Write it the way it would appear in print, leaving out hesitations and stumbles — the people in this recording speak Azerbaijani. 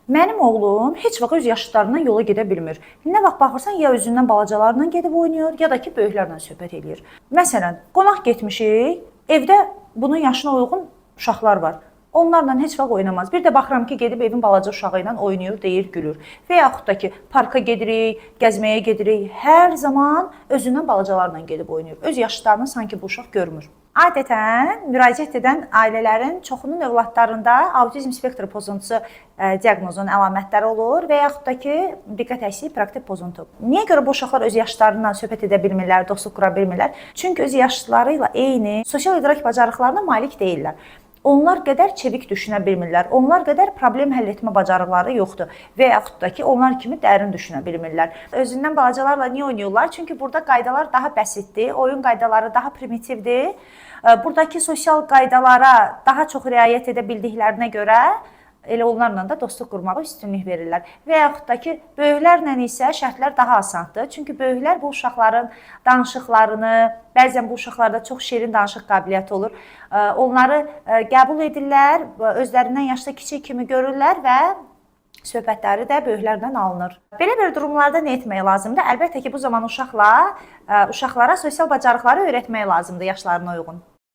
Mənim oğlum heç vaxt öz yaşıdlarından yola gedə bilmir. Nə vaxt baxırsan ya özündən balacalarla gedib oynayır, ya da ki böyüklərlə söhbət eləyir. Məsələn, qonaq getmişik, evdə bunun yaşına uyğun uşaqlar var. Onlarla heç vaxt oynamaz. Bir də baxıram ki, gedib evin balaca uşağı ilə oynayır, deyir, gülür. Və yaxud da ki, parka gedirik, gəzməyə gedirik. Hər zaman özündən balacalarla gedib oynayır. Öz yaşıdlarını sanki bu uşaq görmür. Adətən müraciət edən ailələrin çoxunun övladlarında autizm spektr pozuntusu diaqnozunun əlamətləri olur və yaxud da ki, diqqət əksik hiperaktiv pozuntu. Niyə görə bu uşaqlar öz yaşlarıyla söhbət edə bilmirlər, dostluq qura bilmirlər? Çünki öz yaşları ilə eyni sosial idrak bacarıqlarına malik deyillər. Onlar qədər çevik düşünə bilmirlər, onlar qədər problem həll etmə bacarıqları yoxdur və yaxud da ki, onlar kimi dərin düşünə bilmirlər. Özündən balacalarla niyə oynayırlar? Çünki burada qaydalar daha bəsitdir, oyun qaydaları daha primitivdir. Buradakı sosial qaydalara daha çox riayət edə bildiklərinə görə elə onlarla da dostluq qurmağa üstünlük verirlər. Və yaxud da ki, böyüklərlə isə şərtlər daha asandır. Çünki böyüklər bu uşaqların danışıqlarını, bəzən bu uşaqlarda çox şirin danışıq qabiliyyəti olur. Onları qəbul edirlər, özlərindən yaşda kiçik kimi görürlər və söhbətləri də böyüklərlə alınır. Belə bir durumlarda nə etmək lazımdır? Əlbəttə ki, bu zaman uşaqlara sosial bacarıqları öyrətmək lazımdır yaşlarına uyğun.